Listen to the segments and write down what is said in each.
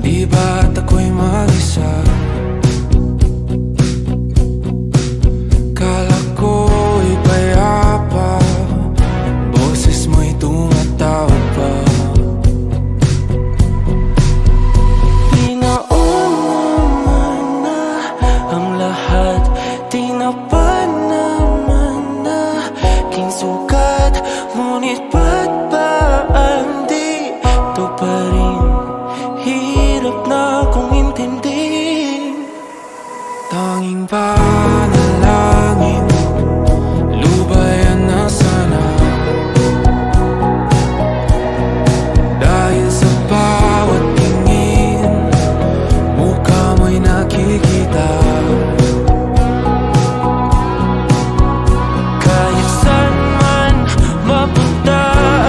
Di ba't ako'y mag-isa? Kala ko'y payapa, boses mo'y tumatawag pa. Di naman na ang lahat, di na pa naman na king sukat. Ngunit ba't ba di to pa rin? Hirap na kong intindihin. Tanging panalangin, lubayan na sana. Dahil sa bawat tingin, mukha mo'y nakikita. Kahit saan man mapunta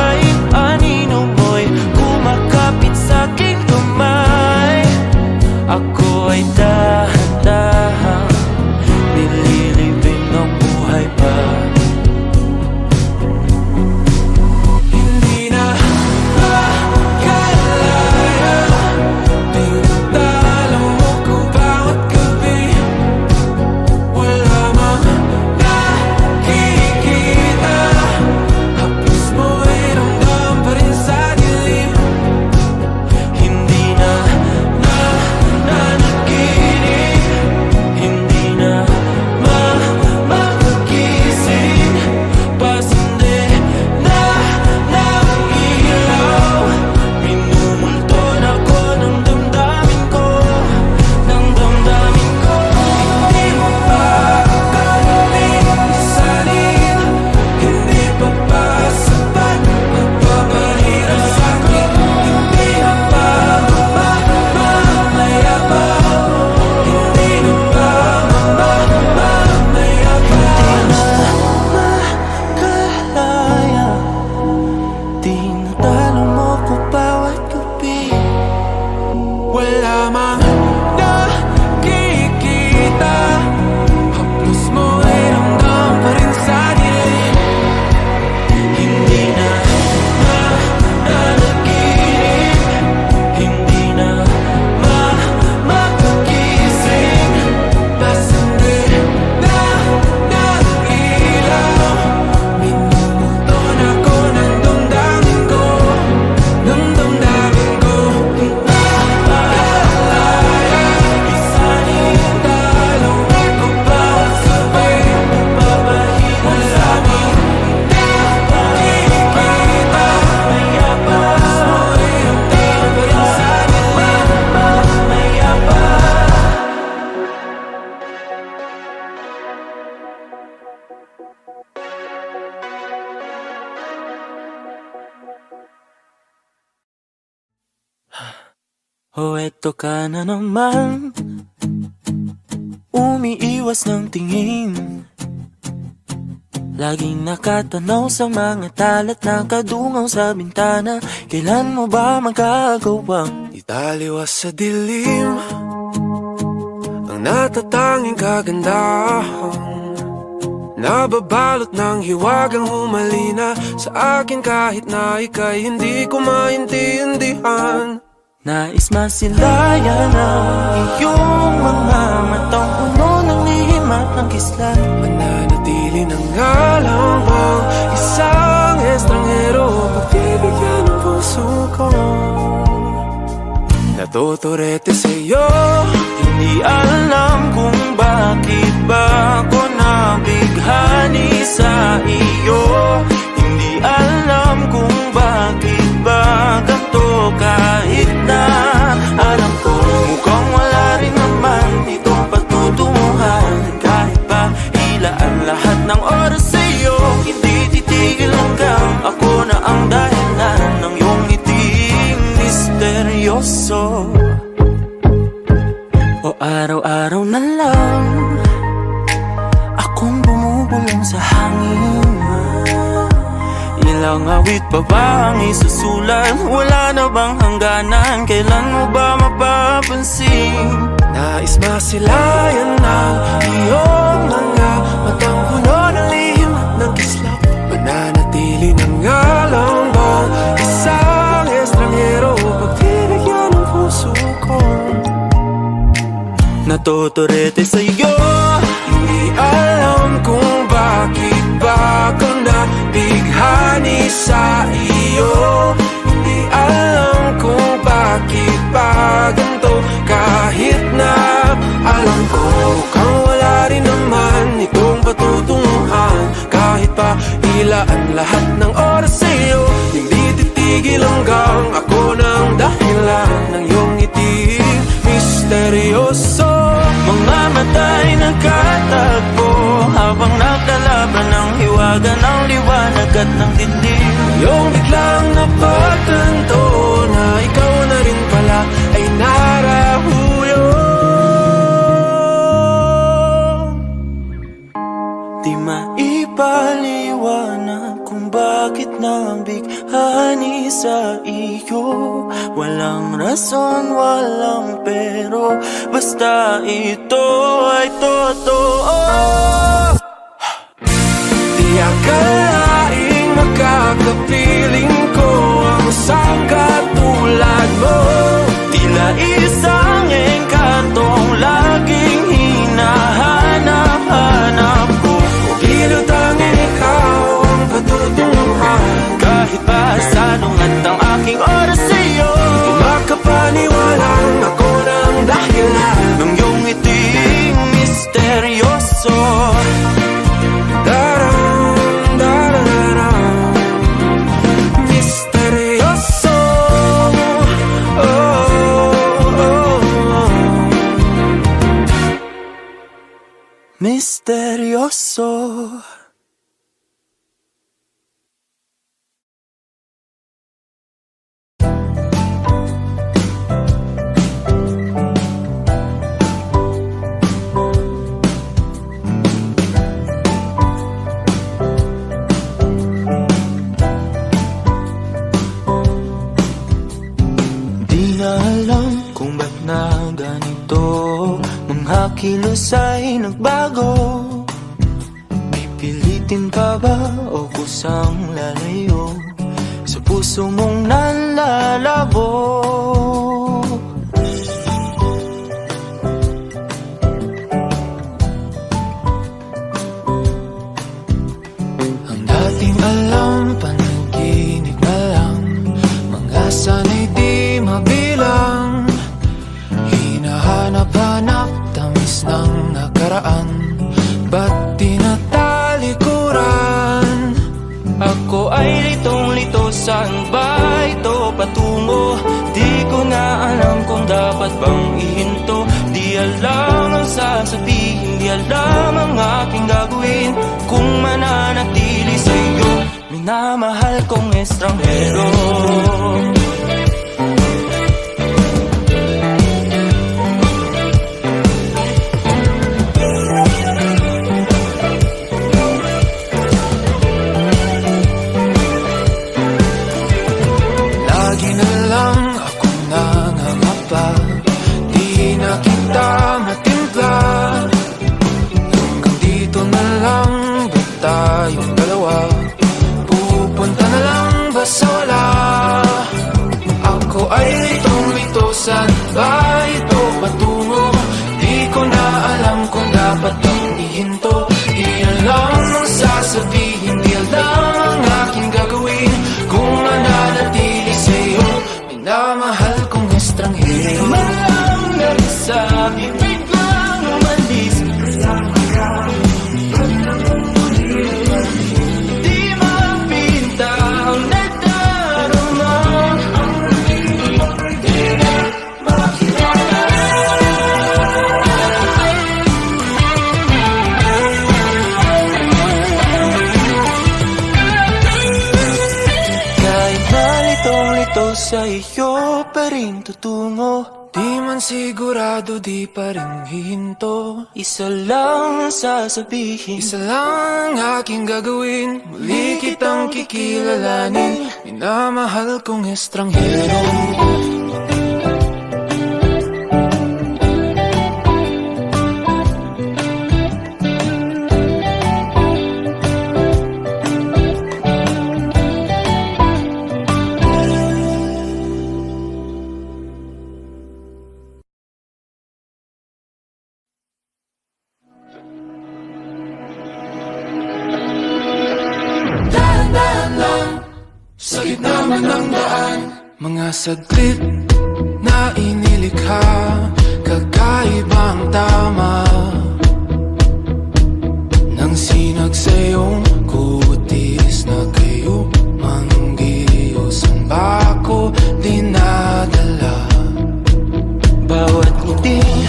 ay anino mo'y kumakapit sa'king kamay. Ako ay dahan-dahan nililibing ng buhay pa. Hindi na makalaya, tinatalo mo ko bawat gabi. Wala mang nakikita, haplos mo'y ramdam pa rin sa dilim. Hindi na nanaginip, hindi na magising. Pasindi na ng ilaw, minumulton ako ng damdamin ko, ng damdamin ko. Hindi mo pa akalain isalin, hindi pa ba sapat magpapahirap sa'kin? Hindi na ba mamayabang? Hindi na ba mamayabang? Makalaya, tinatalo mo ko bawat gabi. Wala mang nakikita, haplos mo ay ramdam pa rin sa dilim. Hindi na nanaginip, hindi na magising. Pasindi na ng ilaw, minumulton ako ng damdamin ko, ng damdamin ko. Makalaya, isanin talo ko bawat sabay, papahirap sa'kin. Nakikita, mayabang, mo'y ramdam pa rin sa dilim. Mayabang. Oh, eto ka na naman, umiiwas ng tingin. Laging nakatanaw sa mga talat, nakadungaw sa bintana. Kailan mo ba magagawang italiwas sa dilim ang natatanging kagandahan? Nababalot ng hiwagang humalina sa akin kahit na ika'y hindi ko maintindihan. Nais masilayan ang iyong mga matang puno ng lihim at ng kislat. Mananatili ng ngalang ang isang estranghero, pagbibigyan ng puso ko. Natuturete sa'yo, hindi alam kung bakit ba ako nabighani sa iyo. Hindi alam kung bakit ba ganito, kahit na alam ko mukhang wala rin naman itong patutunguhan. Kahit pa hilaan lahat ng oras sa'yo, hindi titigil hanggang ako na ang dahilan ng iyong ngiting misteryoso. O araw-araw na lang akong bumubulong sa hangin. Ilang awit pa ba ang isusulat? Wala na bang hangganan? Kailan mo ba mapapansin? Nais masilayan ng iyong mga matang puno ng lihim at ng kislap. Mananatili ng ngalang bang isang estranghero, pagbibigyan ng puso ko. natuturete sa'yo. Hindi alam kung bakit ba ako nabighani sa iyo. Hindi alam kung bakit ba ganito, kahit na alam ko mukhang wala rin naman itong patutunguhan. Kahit pa ilaan lahat ng oras sa'yo, hindi titigil hanggang ako ng dahilan ng iyong ngiti misteryoso. Mga mata'y nagkatagpo habang nagkalaban ng hiwaga ng liwanag at ng dilim. Ngayong biglang napagtanto na ikaw na rin pala ay narahuyo. Di maipaliwanag kung bakit nabighani sa iyo. Walang rason, walang pero, basta ito ay totoo. Di akalaing makakapiling ko ang isang katulad mo. Tila isang engkantong laging hinahanap-hanap ko. Kilot ang ikaw ang patutunguhan. Kahit pa sanungat ang aking oras sa'yo, hindi makapaniwalang ako ng dahilan ng iyong ngiting misteryoso. Misteryoso. Oh, oh, oh. Misteryoso. Di na alam kung ba't na ganito, mga kilos ay nagbago. Pipilitin pa ba o kusang lalayo sa puso mong nanlalabo? Ang dating alam, panaginip na lang, mga sana'y di mabilang. Hinahanap-hanap, tamis ng nakaraan, ba't di natalikuran? Ako ay litong-lito, saan ba ito patungo? Di ko na alam kung dapat bang ihinto. Di alam ang sasabihin, di alam ang aking gagawin kung mananatili sa'yo, minamahal kong estranghero. Lagi na lang akong nangangapa, di na kita matimpla. Hanggang dito na lang ba tayong dalawa? Pupunta na lang ba sa wala? Ako ay litong-lito, saan ba ito patungo? Di ko na alam kung dapat bang ihinto. Di alam ang sasabihin, di alam ang aking gagawin kung mananatili sa'yo, minamahal kong estranghero. Malang nagsabi, biglang umalis. Di mapinta ang nagdarama. Di na makilala. Kahit nalitong-lito sa iyo pa rin tutungo. Di man sigurado, di pa rin hihinto. Isa lang ang sasabihin, isa lang ang aking gagawin. Muli kitang kikilalanin, minamahal kong estranghero. naman ang daan. Mga saglit na inilikha, kakaibang tama nang sinag sa iyong kutis na kayo manggiyosan ba ako dinadala? Bawat ngiting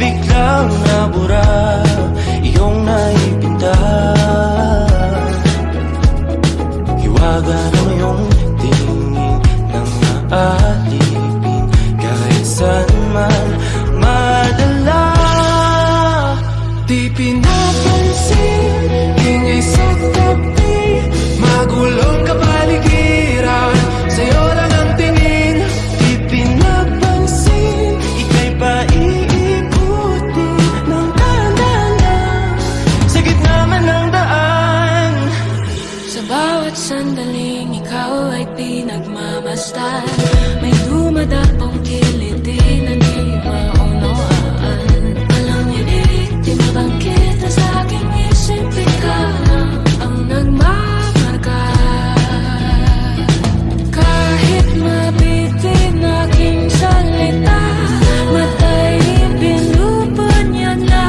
biglang nabura, iyong naipinta. Hiwaga ng iyong tingin nang maalipin, kahit saan man madala. Di pinapansin, ingay sa tabi, magulong kapaligiran, sa'yo lang ang tingin. Di pinapansin, ika'y paiikutin ng dahan-dahan sa gitna man ng daan. Sa bawat sandaling ikaw ay pinagmamasdan, may dumadapong kiliti na di maunawaan. Alam niyo di tinabangkit na sa aking isip, ikaw na ang nagmamarka. Kahit mabitin aking salita, matay pinupon niya na,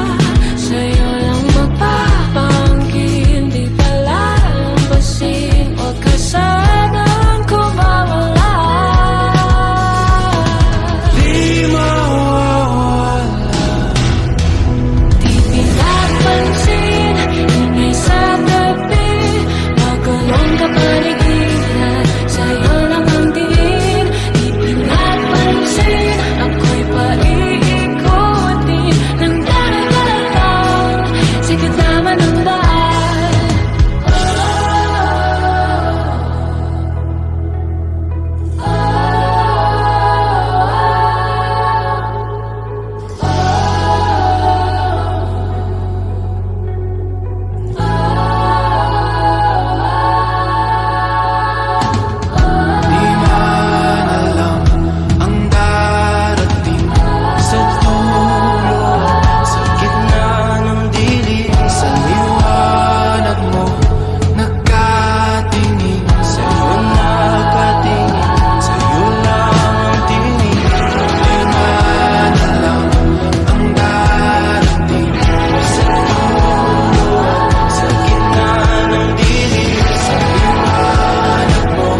sa'yo lang magpapangkin, di pala lampasin, huwag ka sanang kumawala. Di mawawala. Di pinapansin, ingay sa tabi, magulong kapaligiran, sa'yo lang ang tingin. Di pinapansin, ako'y paiikutin ng dahan-dahan sa gitna man ng daan. Di man alam ang darating sa dulo, sa gitna ng dilim, sa liwanag mo nakatingin, sa'yo nakatingin, sa'yo lang ang tingin. Di man alam ang darating sa dulo, sa gitna ng dilim, sa liwanag mo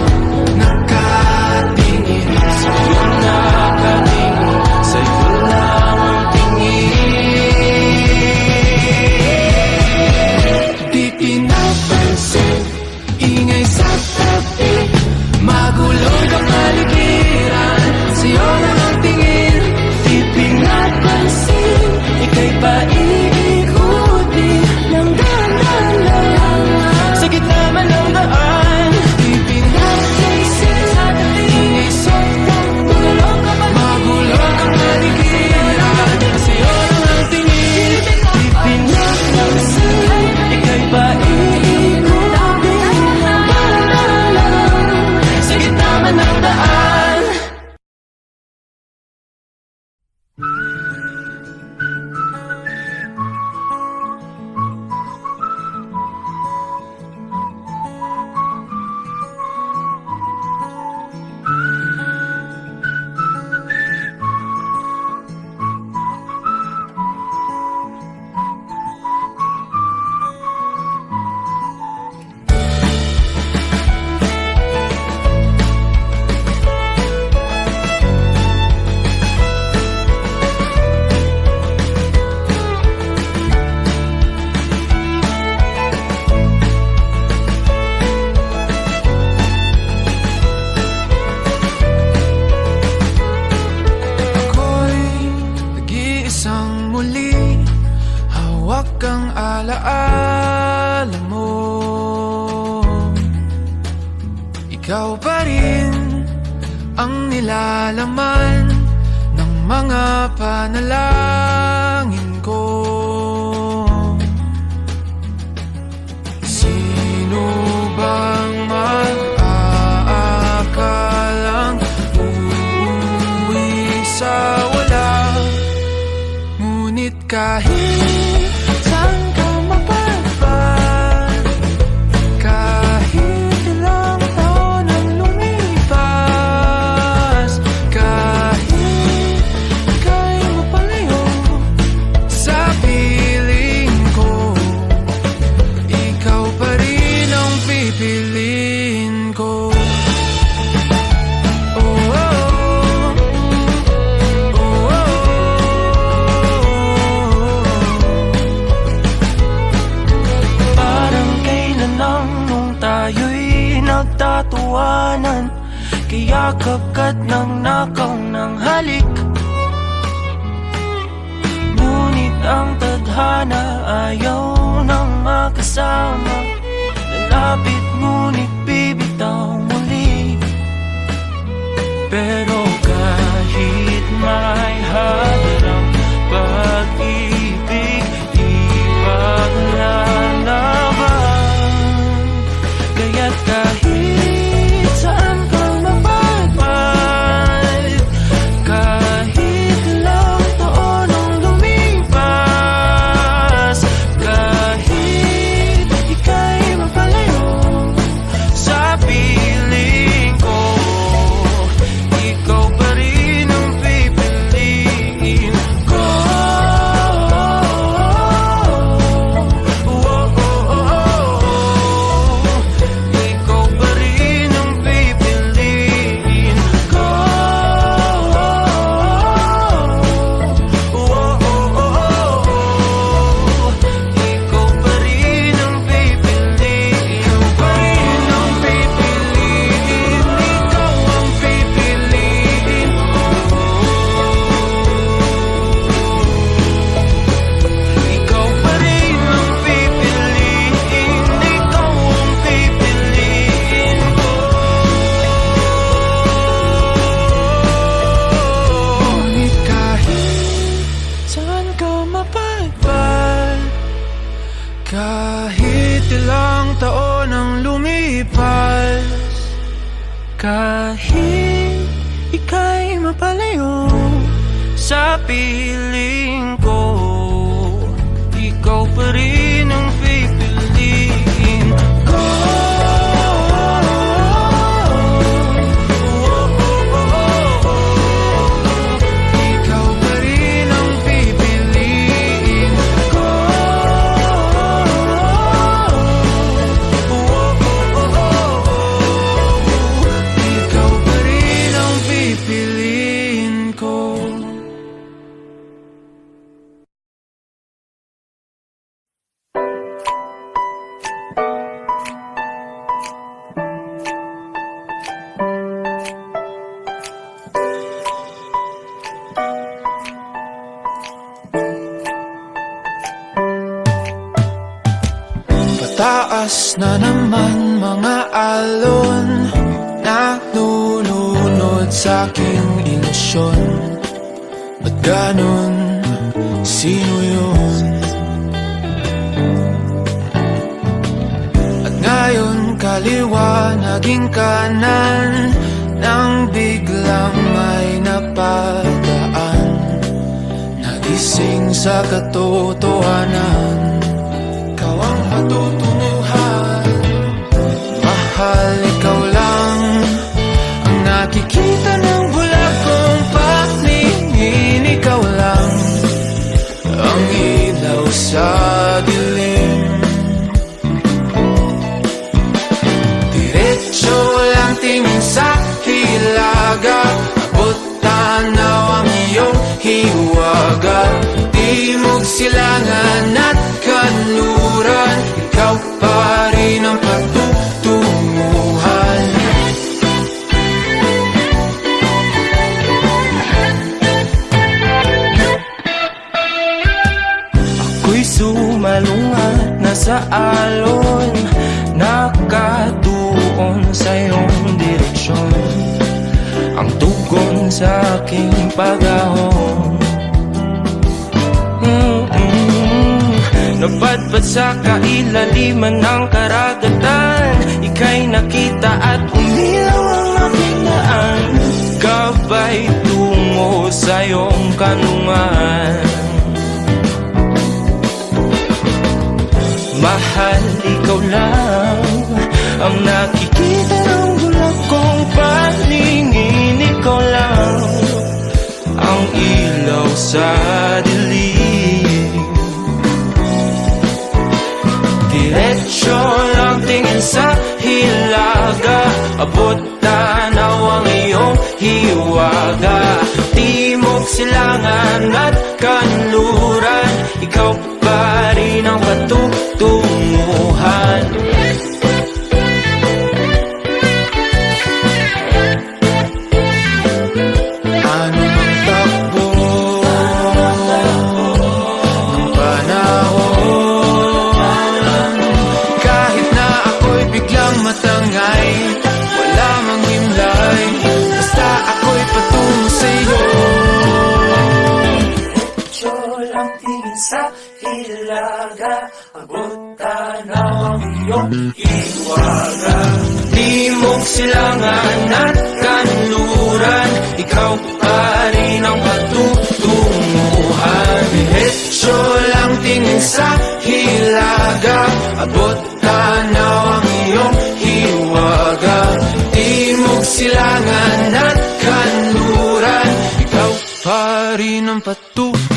nakatingin, sa'yo nakatingin, sa'yo lang ang tingin. Di pinapansin, ingay sa tabi, magulong kapaligiran, sa'yo lang ang tingin. Di pinapansin, ika'y paiikutin ng dahan-dahan sa gitna man ng daan. Di pinapansin, ingay sa tabi, magulong kapaligiran, sa'yo lang ang tingin. Di pinapansin, ika'y paiikutin ng dahan-dahan sa gitna man ng daan. Ako'y nag-iisang muli, hawak ang alaala mo. Ikaw pa rin ang nilalaman ng mga panalangin ko. Sino bang mag-aakalang uuwi sa wala? Ngunit kahit saan ka mapadpad, kahit ilang taon ang lumipas, yakap ng nakaw ng halik. Ngunit ang tadhana ayaw nang makasama. Lalapit ngunit bibitaw muli. Pero kahit may hadrang pag-ibig, di paglalaban. Kaya't kahit saan kang mapadpad, kahit ilang taon ang lumipas, kahit ika'y mapalayo sa piling ko, ikaw pa rin ang pipiliin ko. Ikaw pa rin ang pipiliin ko. Ikaw pa rin ang pipiliin. Ikaw pa rin ang pipiliin. Ikaw ang pipiliin ko. Ikaw pa rin ang pipiliin. Ikaw ang pipiliin ko. Ngunit kahit saan ka mapadpad, kahit ilang taon ang lumipas, kahit ika'y mapalayo sa piling ko, ikaw pa rin ang pipiliin ko. Ikaw pa rin ang pipiliin ko. Ikaw pa rin ang pipiliin ko. Pataas na naman mga alon, nalulunod sa aking ilusyon. Ba't ganun? Sino yun? At ngayon kaliwa naging kanan, nang biglang may napadaan. Nagising sa katotohanan, ikaw ang matutunuhan. Mahal, ikaw lang ang nakikita ng bulag kong paningin. Ikaw lang ang ilaw sa dilim. Diretso lang tingin sa hilaga, abot tanaw ang iyong hiwaga. Timog, silangan at kanluran, ikaw pa rin ang patutunguhan. Ako'y sumalungat na sa alon, nakatuon sa iyong direksyon. Ang tugon sa aking pag-ahon, napadpad sa kailaliman ng karagatan. Ika'y nakita at umilaw ang aking daan, gabay tungo sa iyong kanungan. Mahal, ikaw lang ang nakikita ng bulag kong paningin. Ikaw lang ang ilaw sa dilim. Diretso lang tingin sa hilaga, abot tanaw ang iyong hiwaga. Timog, silangan at kanluran, ikaw pa rin ang patutunguhan. sa hilaga, abot tanaw ang iyong hiwaga. Di mo silangan at kanluran, ikaw pa rin ang patutunguhan. Diretso lang tingin sa hilaga, abot tanaw ang iyong hiwaga. Di mo silangan at kanluran, ikaw pa rin ang patutunguhan.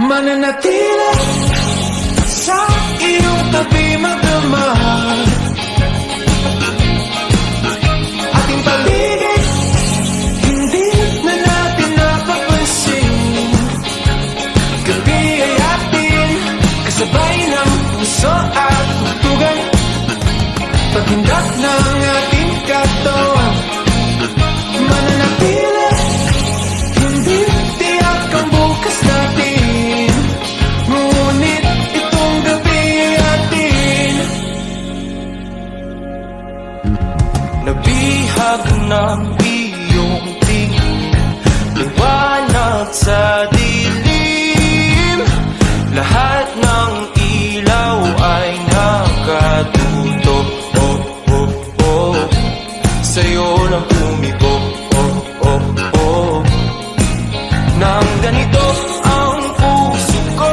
Mananatili sa iyong tabi magdamag, ating paligid hindi na natin napapansin. Gabi ay atin, kasabay ng puso at tugtugan, paghindak ng ating katawan. Mananatili, hindi tiyak ang bukas natin, ngunit itong gabi ay atin. Nabihag ng iyong tingin, liwanag sa dilim, lahat ng ilaw ay nakatutok. Sa'yo lang tumiko, nang ganito ang puso ko,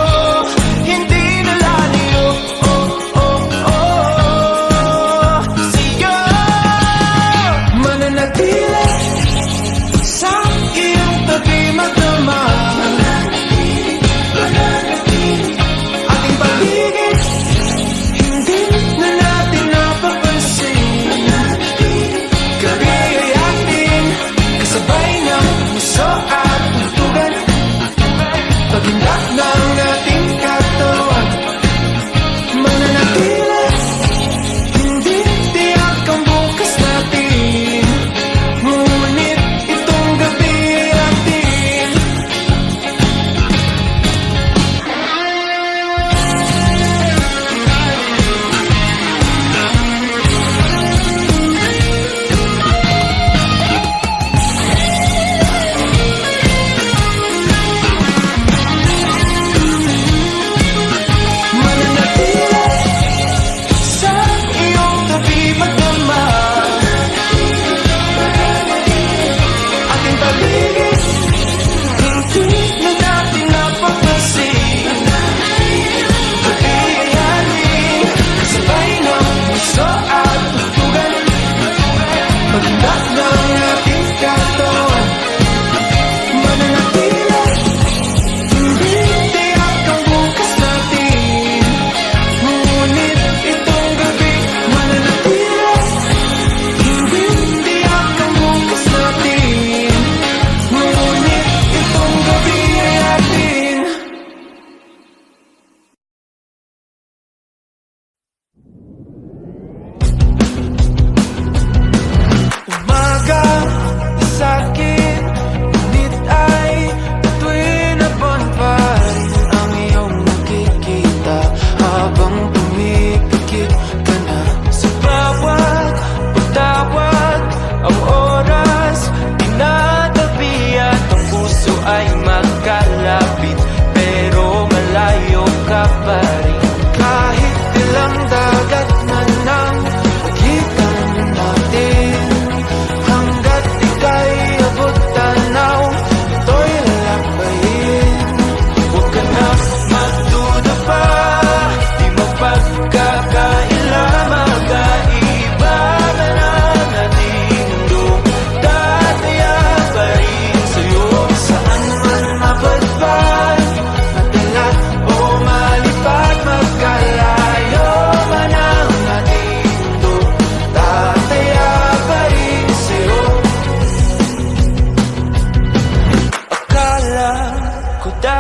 hindi na laliyo. Sa'yo mananatili sa iyong tabi magdamag,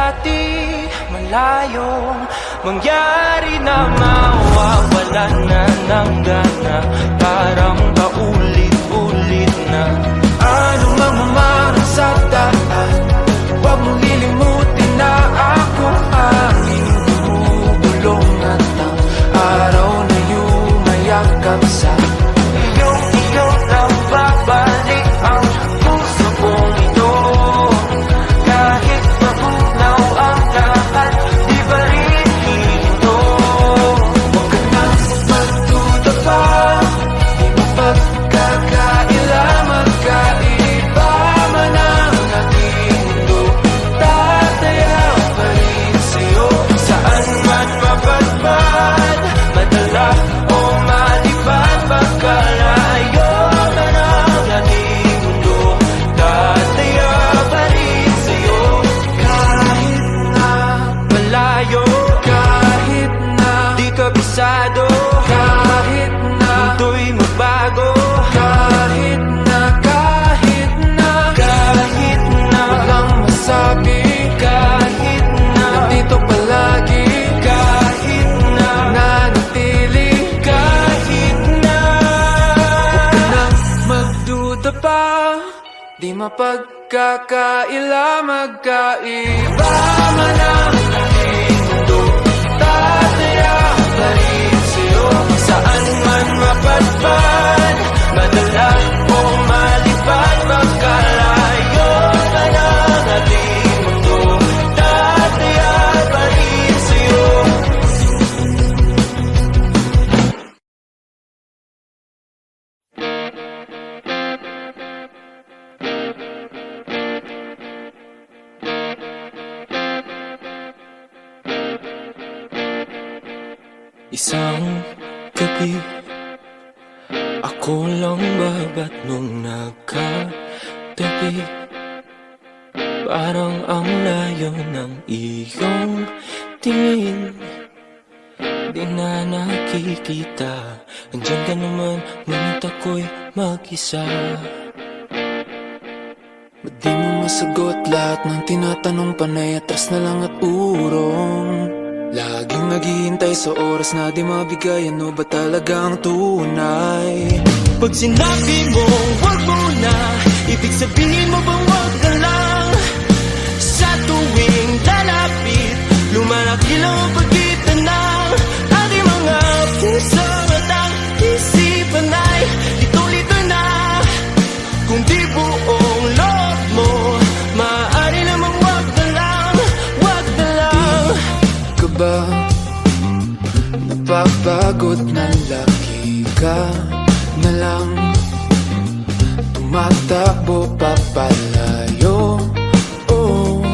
dati malayong mangyari na mawawalan na ng gana. Parang paulit-ulit na ano mang umarang sa daan. Huwag mong lilimutin na ako aking bumubulong at ang araw na yumayakap sa iyong lang babalik ang puso kong ito. Kahit mabunaw ang lahat, di ba rin ito? Huwag ka nang magduda pa, di mo pagkakaila magkaiba man ang ating mundo. Tataya pa rin sa'yo, saan man mapadpad, madala o malipad, pagkalayo man ang ating mundo. Tataya pa rin sa'yo, kahit na malayo, kahit na di kabisado, kahit na mundo'y magbago, kahit na walang masabi, kahit na nandito palagi, kahit na nanatili, kahit na huwag ka nang magduda pa, di mapagkakaila magkaiba man ang ating mundo. Tataya pa rin sa'yo, saan man mapadpad, madala o malipad, pagkalayo man ang ating mundo. Tataya pa rin sa'yo. Isang gabi, ako lang babat nung nagkatabi. Parang ang layo ng iyong tingin, di na nakikita. Nandiyan ka naman, ngunit ako'y mag-isa. Ba't di mo masagot lahat ng tinatanong? Panay atras na lang at urong. Laging naghihintay sa oras na di mabigay. Ano ba talagang tunay? Pag sinabi mo, wag mo na, ibig sabihin mo bang wag na lang? Sa tuwing lalapit, lumalaki lang ang pagitan ng ating mga puso at ang isipan ay lito-lito na. Kung di buong loob mo, maaari namang wag na lang, wag na lang. Ka ba napapagod na laki ka na lang? Tumatakbo papalayo, oh,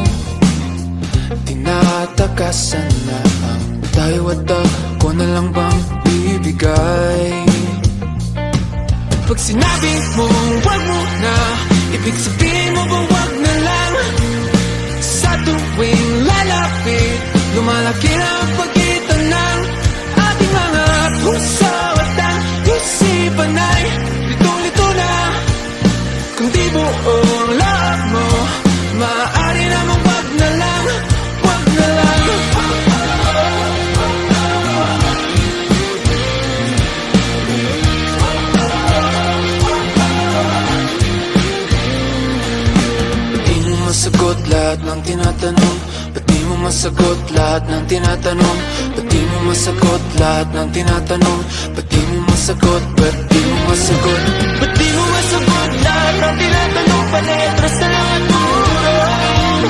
tinatakasan na ang tayo at ako na lang bang bibigay? Pag sinabi mong wag mo na, ibig sabihin mo bang wag na lang? Sa tuwing lalapit, lumalaki na ang pagitan ng ating mga puso at ang isipan ay lito-lito na. Kung di buong loob mo, maaari namang wag na lang, wag na lang. Ba't di mo masagot lahat ng tinatanong? Ba't di mo masagot lahat ng tinatanong? Ba't di mo masagot lahat ng tinatanong? Ba't di mo masagot? Ba't di mo masagot? Ba't di mo masagot lahat ng tinatanong? Panetras na lang at urong.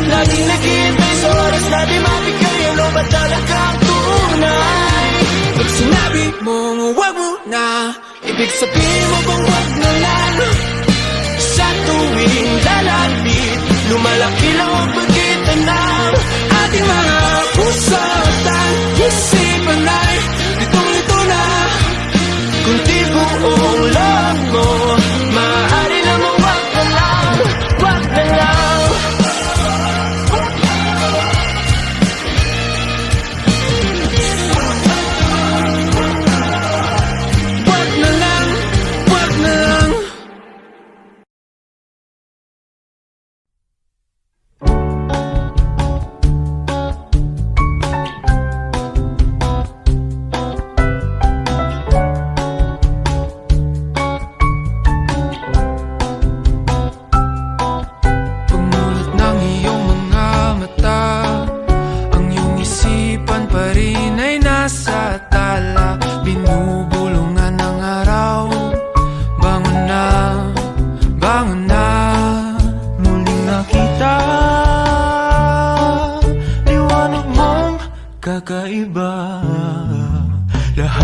Laging naghihintay sa oras na di mabigay. Ano ba talaga ang tunay? Pag sinabi mong wag mo na, ibig sabihin mo bang wag na lang? Sa tuwing lalapit, lumalaki lang ang pagitan ng ating mga puso at ang isipan ay litong-lito na. Kung di buong loob mo, maaari namang wag na lang, wag na lang. Wag na lang, wag na lang.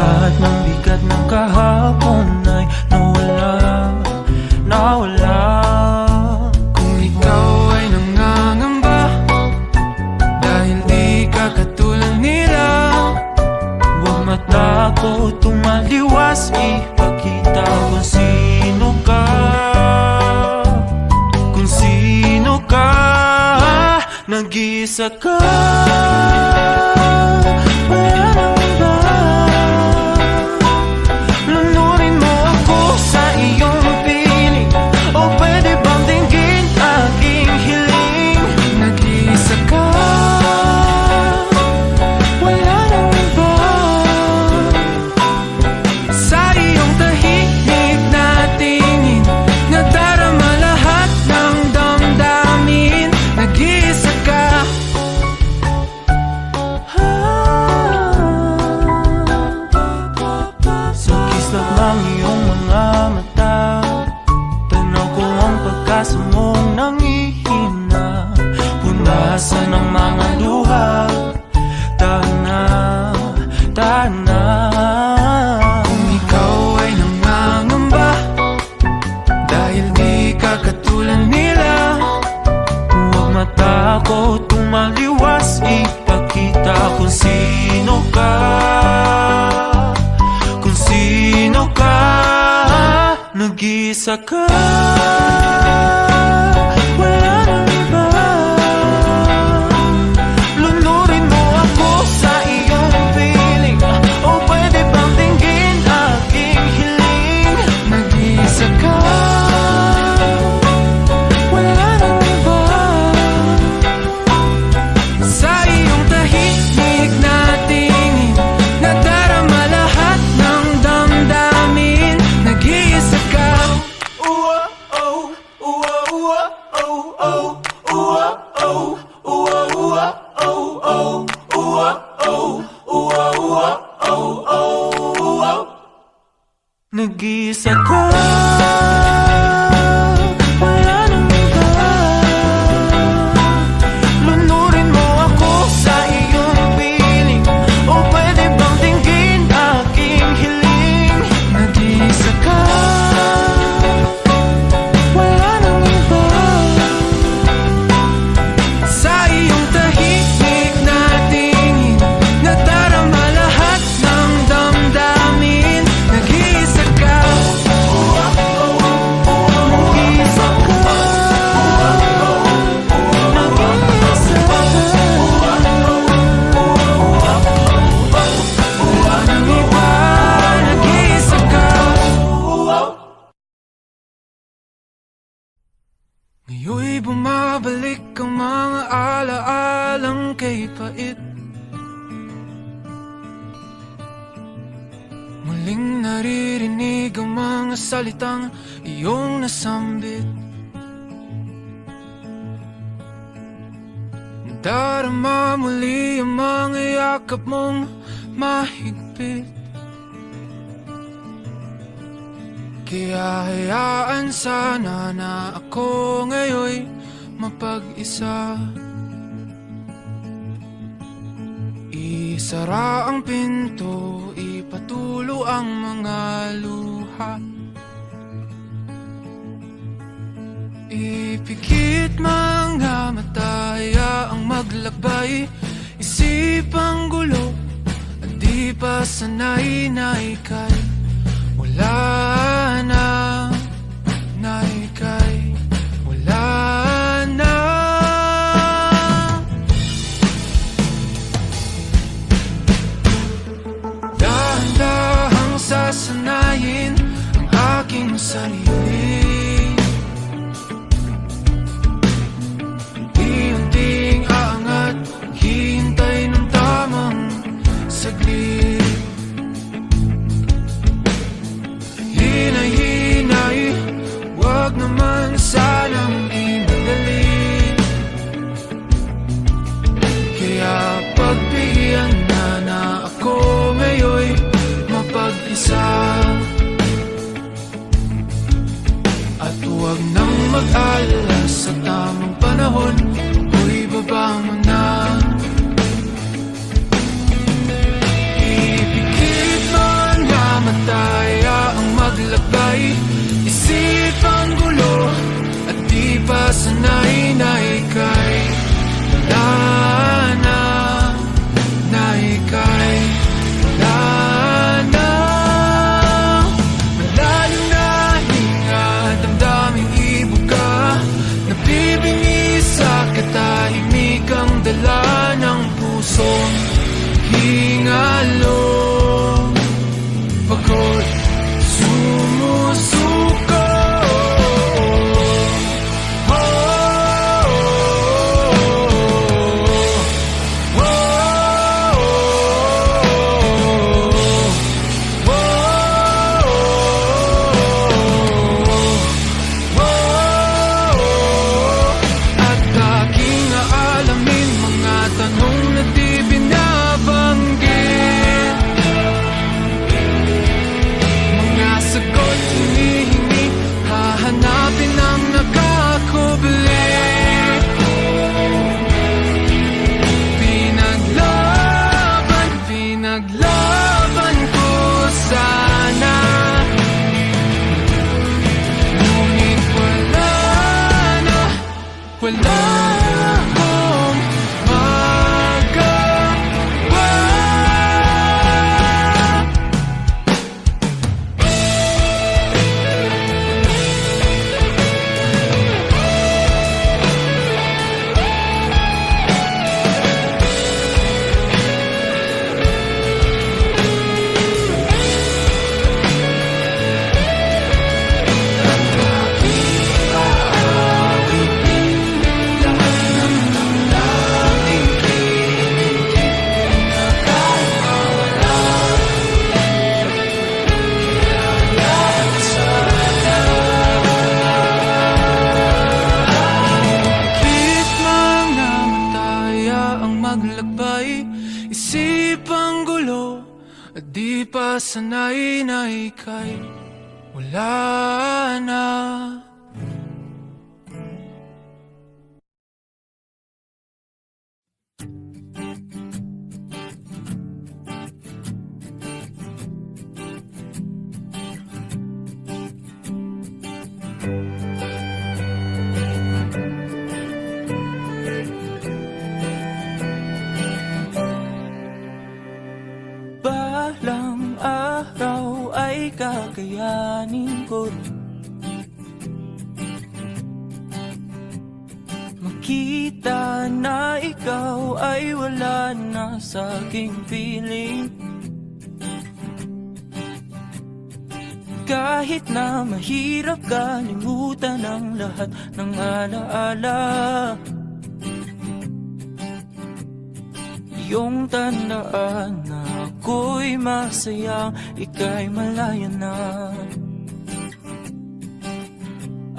Lahat ng bigat ng kahapon ay nawala, nawala. Kung ikaw ay nangangamba dahil di ka katulad nila, huwag matakot, tumaliwas, ipakita kung sino ka. Kung sino ka, nag-iisa ka. Wala nang iba. Lunurin mo ako sa iyong piling, o pwede bang dinggin aking hiling? Nag-iisa ka. Wala nang iba. Sa iyong tahimik na tingin, nadarama lahat ng damdamin. Nag-iisa ka. Sa kislap ng iyong mga mata, tanaw ko ang pagkasa mong nangihina. Punasan ang mga luha. Tana, tana. Kung ikaw ay nangangamba dahil di ka katulad nila, huwag matakot, tumaliwas, ipakita kung sino ka. Kung sino ka, nag-iisa ka. Wala nang iba. Lunurin mo ako sa iyong piling, o pwede bang dinggin aking hiling? Nag-iisa ka. Wala nang iba. Sa iyong tahimik na tingin, nadarama lahat ng damdamin. Nag-iisa ka. Nag-iisa ka. Wala nang iba. Lunurin mo ako sa iyong piling, o pwede bang dinggin aking hiling? Nag-iisa ka. Wala nang iba. Sa iyong tahimik na tingin, nadarama lahat ng damdamin. Nag-iisa ka. Nag-iisa ka. Nag-iisa ka. Wala nang iba. Nag-iisa ka. Ngayon'y bumabalik ang mga alaalang kay pait. Muling naririnig ang mga salitang iyong nasambit. Nadarama muli ang mga yakap mong mahigpit. Kaya hayaan sana na ako ngayon'y mapag-isa. Isara ang pinto, ipatulo ang mga luha. Ipikit mga mata, hayaang maglakbay. Isipang gulo at di pa sanay na ika'y wala na, na ika'y wala na. Dahan-dahang sasanayin ang aking sarili. Unti-unting aangat, hihintay ng tamang saglit. Hinay-hinay, wag naman sanang imadali. Kaya pagbigyan na ako ngayon'y mapag-isa. At huwag nang mag-alala, sa tamang panahon mo'y baba mo na. Ipikit mo wala akong magawa. Maglakbay, isipang gulo at di pa sanay na ika'y wala na. Balang araw ay kakayanin ko makita na ikaw ay wala na sa aking piling. Kahit na mahirap kalimutan ang lahat ng alaala, iyong tandaan na ako'y masaya, ika'y malaya na.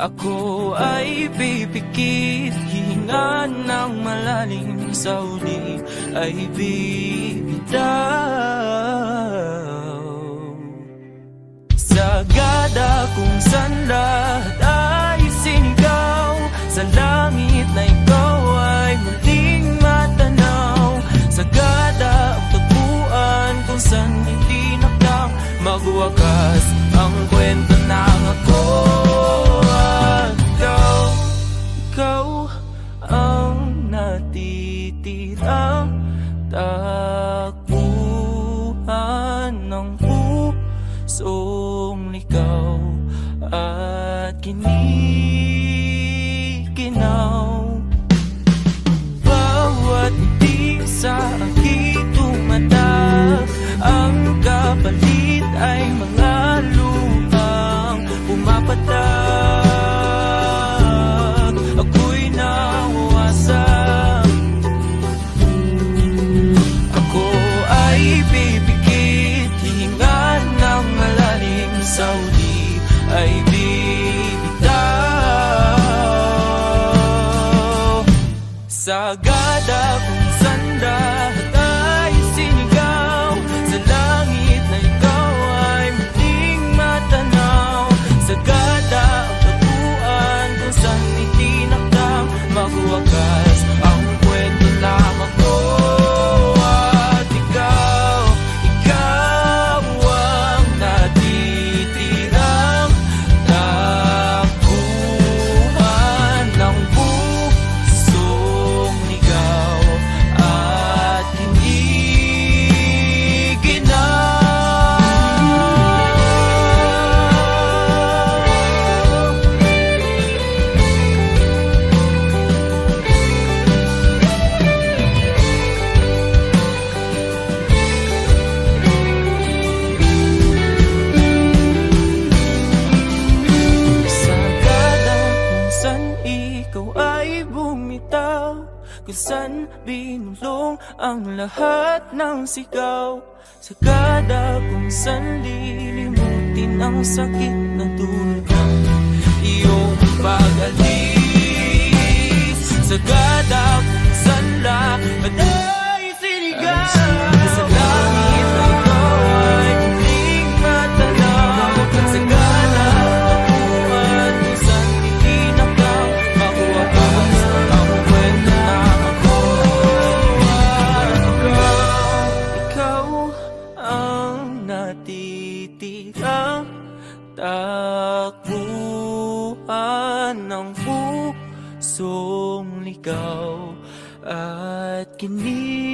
Ako ay pipikit, hihinga ng malalim, sa uli ay bibitaw. Sagada kung saan lahat ay sinigaw, sa langit na ikaw ay muling matanaw. Sagada ang tagpuan kung saan hindi nakdang magwakas ang kwento ng ako at ikaw. Ikaw ang natitirang takbuhan ng pusong ligaw at kinikinaw. Bawat ngiti sa aking tumata, ang kapalit ay mga luhang pumapatak. Ako'y nawawasak, ako ay pipikit, hihinga ng malalim, sa uli ay bibitaw. Sagada kung saan lahat ay sinigaw, sa langit na ikaw ay muling matanaw. Sagada ang tagpuan kung saan hindi nakdang magwakas ang kwento ng ako at ikaw. Ikaw ang natitirang takbuhan ng pusong ligaw at sagada kung saan ikaw ay bumitaw, kung saan binulong ang lahat ng sigaw. Sagada kung saan lilimutin ang sakit na dulot ng iyong pag-alis. Sagada kung saan lahat ay sinigaw, sa langit na ikaw ay muling matanaw. Sagada ang tagpuan kung saan hindi nakdang magwakas ang kwento ng ako at ikaw. Ikaw ang natitirang takbuhan pusong ligaw at kinikinaw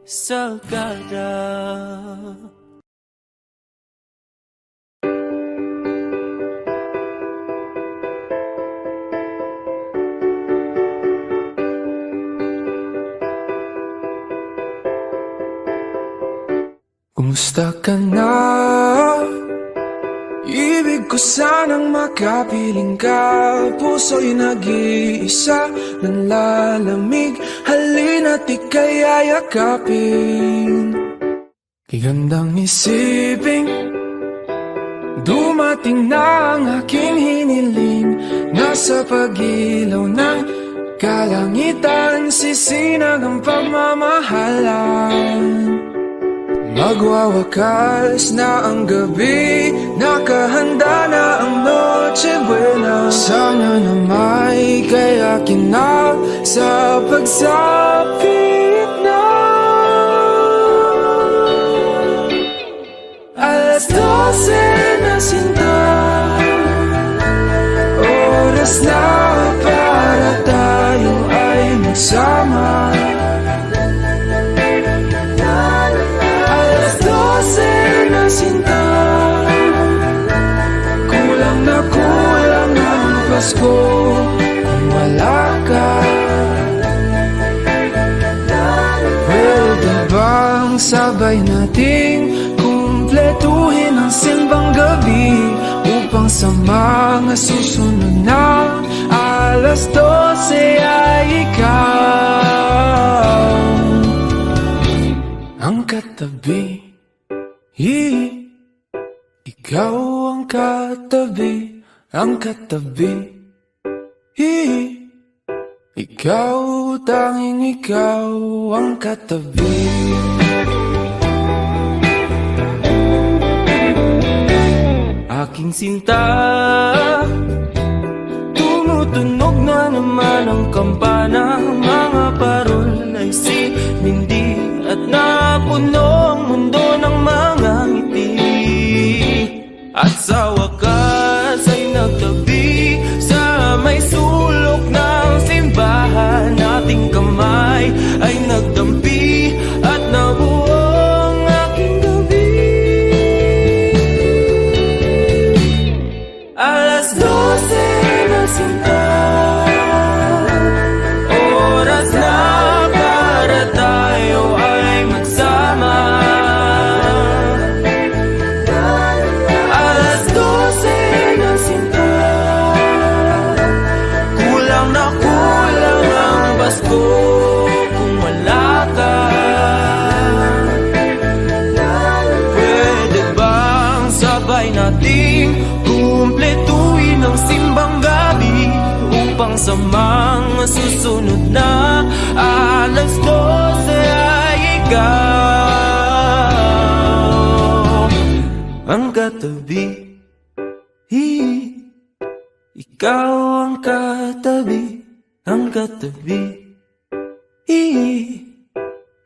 sa gada. Kumusta ka na? Ibig ko sanang makapiling ka. Puso'y nag-iisa, nanlalamig. Halina't ika'y ayakapin. Kagandang isipin, dumating na ang aking hiniling. Nasa pag-ilaw ng kalangitan, sisinag ang pagmamahalan. Magwawakas na ang gabi, nakahanda na ang Noche Buena. Sana na may kayakin na sa pagsapit na. Alas 12 na sinta, oras na para tayo ay magsama. Sinta, kulang na kulang ang Pasko kung wala ka. Pwede bang sabay nating kumpletuhin ang simbang gabi upang sa mga susunod na alas 12 ay ikaw ang katabi. Ikaw ang katabi, ang katabi. Ikaw, tanging ikaw ang katabi. Aking sinta, tumutunog na naman ang kampana. Mga parol ay sinindi at napuno ang mundo ng mga ngiti. At sa wakas ay nagtabi sa may sulok ng simbahan. Ating kamay ay nagdampi at nabuo ang aking gabi. Alas 12 na sinta, oras na para tayo ay magsama. Alas 12 na sinta, kulang na kulang ang Pasko kung wala ka. Pwede bang sabay nating kumpletuhin ang simbang gabi upang sa mga susunod na alas 12 ay ikaw ang katabi. Ikaw ang katabi, ang katabi.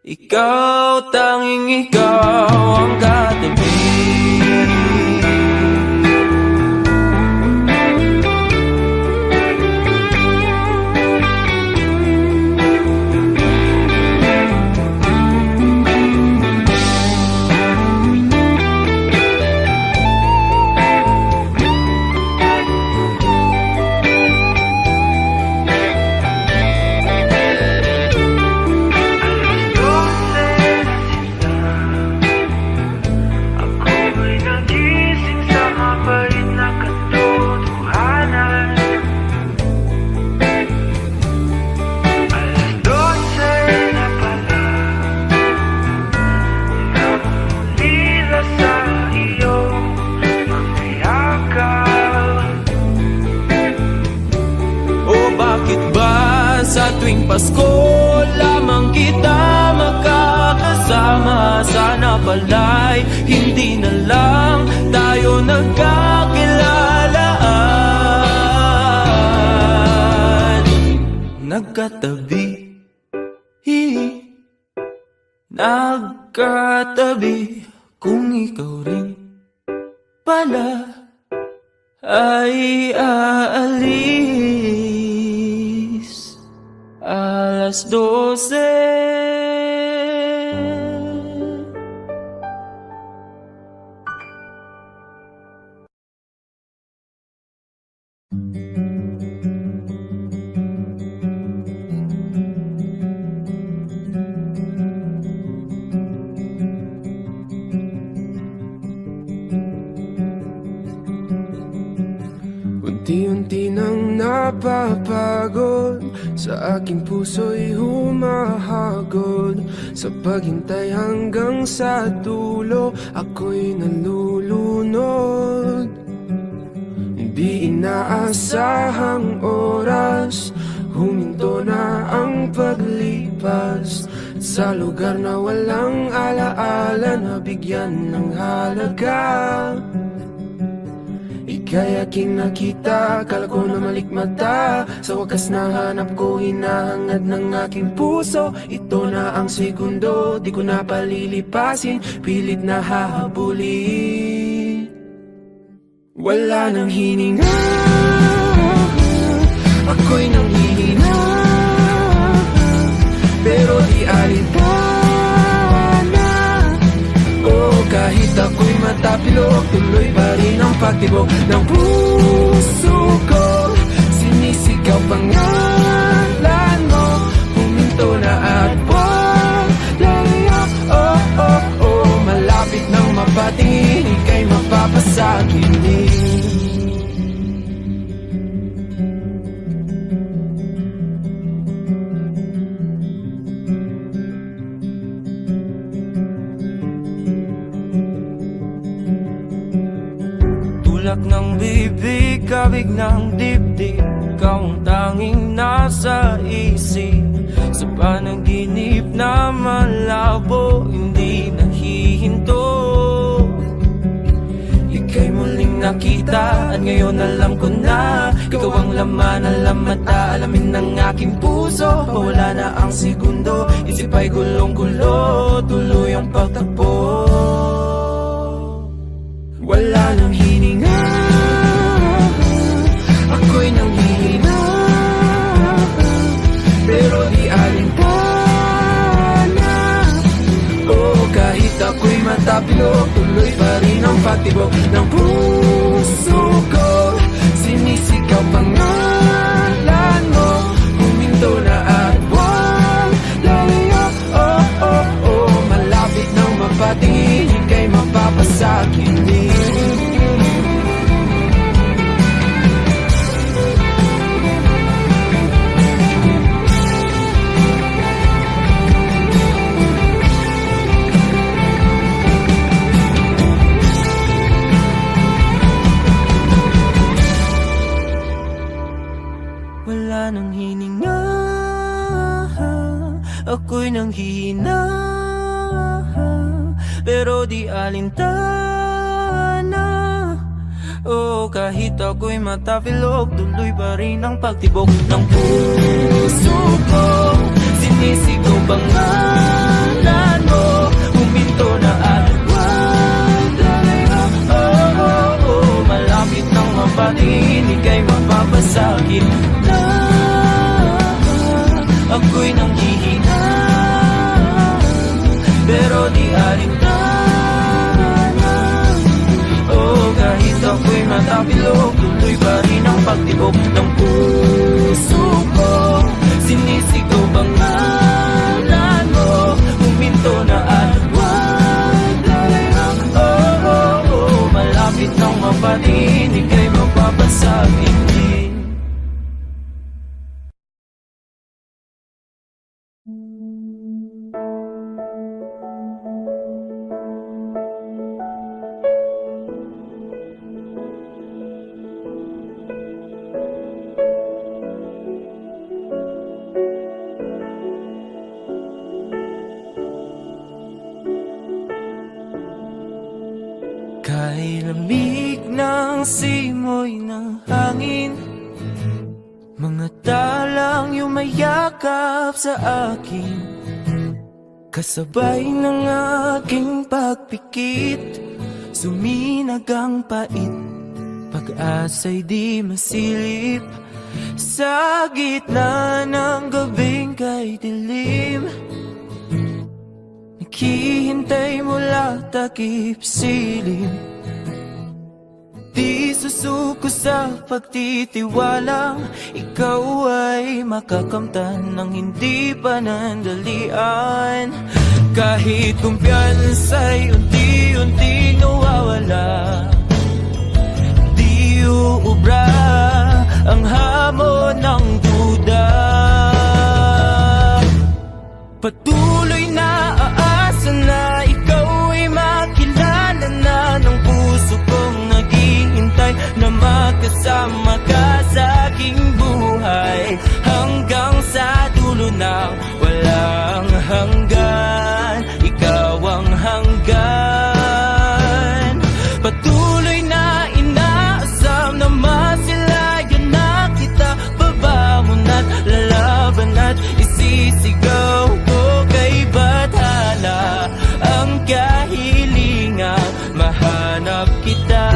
Ikaw, tanging ikaw ang katabi. Sa tuwing Pasko lamang kita magkakasama. Sana pala'y hindi na lang tayo nagkakilalaan. Nagkatabi, nagkatabi. Kung ikaw rin pala ay aalis 12:00. Unti-unti nang napapagod, sa aking puso'y humahagod. Sa paghintay hanggang sa dulo, ako'y nalulunod. Hindi inaasahang oras, huminto na ang paglipas. Sa lugar na walang alaala, nabigyan ng halaga. Ika'y aking nakita, kala ko na malikmata. Sa wakas nahanap ko, hinahangad ng aking puso. Ito na ang segundo, di ko na palilipasin, pilit na hahabulin. Wala nang hininga, ako'y nanghihina, pero di alintana. Oh, kahit ako'y matapilok, tuloy pa rin ang pagtibok ng puso ko. Sinisigaw pangalan mo, huminto na at wag lalayo. Oh, oh, oh, malapit nang mapatingin, ika'y mapapasakinin. Tulak ng bibig, kabig ng dibdib, ikaw ang tanging nasa isip. Sa panaginip na malabo, hindi nahihinto. Ika'y muling nakita at ngayon alam ko na, ikaw ang laman, alam at aalamin ng aking puso. Wala na ang segundo, isip ay gulong-gulo, tuloy ang pagtakbo. Wala nang hininga, ako'y nanghihina, pero di alintana. Oh, kahit ako'y matapilok, tuloy pa rin ang pagtibok ng puso ko. Sinisigaw pangalan mo, huminto na at wag lalayo. Oh, oh, oh, malapit nang mapatingin, ika'y mapapasakinin. Wala nang hininga, ako'y nanghihina, pero di alintana. Oh, kahit ako'y matapilok, tuloy pa rin ang pagtibok ng puso ko. Sinisigaw pangalan mo, huminto na at wag lalayo. Oh, oh, oh, malapit nang mapatingin, ika'y mapapasakit na. Ako'y nanghihina, pero di alintana. Oh, kahit ako'y matapilok, tuloy pa rin ang pagtibok ng puso ko. Sinisigaw pangalan mo, huminto na at wag lalayo. Oh, oh, oh, malapit nang mapatingin, ika'y mapapasakit din. Kay lamig ng simoy ng hangin, mga talang yumayakap sa akin, kasabay ng aking pagpikit, suminag ang pait, pag-asa'y di masilip sa gitna ng gabing kay dilim. Naghihintay mula takip silim, di susuko sa pagtitiwalang ikaw ay makakamtan ng hindi panandalian. Kahit kumpiyansa'y unti-unti nawawala, di uubra ang hamon ng duda. Patuloy na aasa na ikaw ay makilala na ng puso kong naghihintay na makasama ka sa aking buhay hanggang sa dulo ng walang hanggan. Ikaw ang hanggan. Patuloy na inaasam na masilayan na kita, babangon at lalaban at isisigaw ko kay bathala ang kahilingan mahanap kita.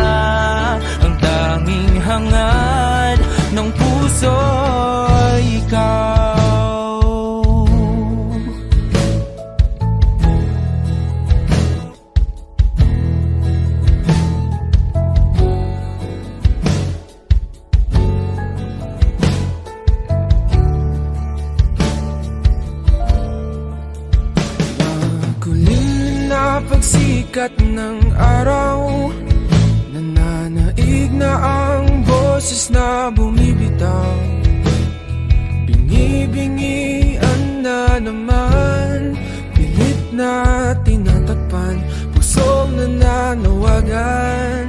Ang tanging hangad ng puso ay ikaw. Makulim na pagsikat ng araw, nananaig na ang boses na bumibitaw. Bingi-bingian na naman, pilit na tinatakpan, pusong nananawagan.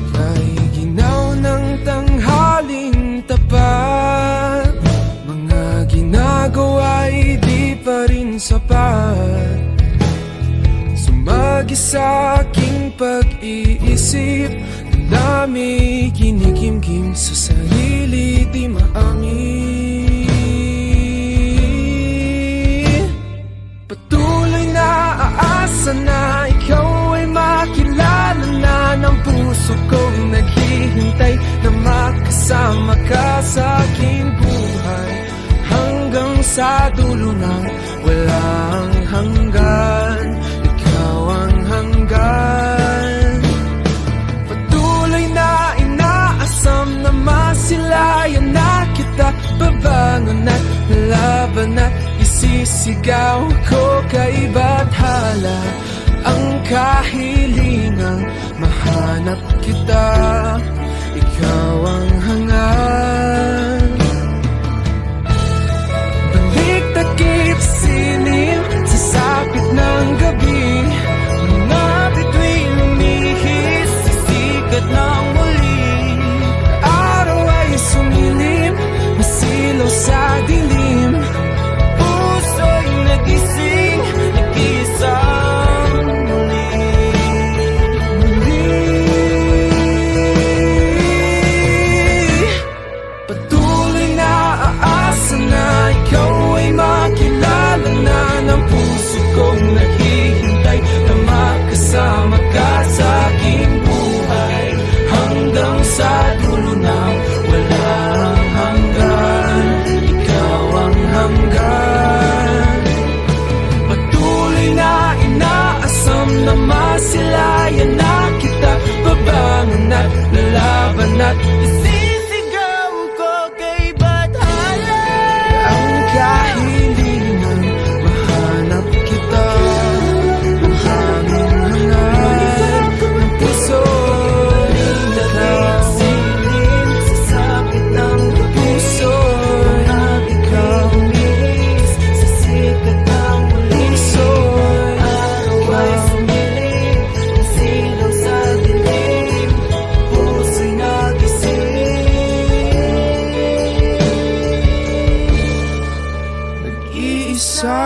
Kay ginaw ng tanghaling tapat, mga ginagawa'y di pa rin sapat. Sumagi sa aking pag-iisip, dami kinikimkim sa sarili di maamin. Patuloy na aasa na ikaw ay makilala na ng puso kong naghihintay na makasama ka sa aking buhay hanggang sa dulo ng walang hanggan. Ikaw ang hanggan. Patuloy na inaasam na masilayan na kita, babangon at lalaban at isisigaw ko kay bathala ang kahilingang mahanap kita. Ikaw ang hangad. Balik takip silim sa sapit ng gabi, mga bituin lumihis sa sikat ng muli. Araw ay sumilim, masilaw sa dilim, puso'y nagising, nag-iisang muli. Patuloy na aasa na ikaw ay makilala na ng puso kong naghihintay na makasama ka sa aking buhay hanggang sa dulo ng walang hanggan. Ikaw ang hanggan. Patuloy na inaasam na masilayan na kita, babangon at lalaban at isisigaw ko kay bathala ang kahilingan mahanap kita. Ang hangin hangad ng puso ay nagsilim sa sapit ng puso at ikaw miss sa sikat ng puso. Araw ay sumilim, nasilaw sa dilim, puso'y nagising, nag-iisa.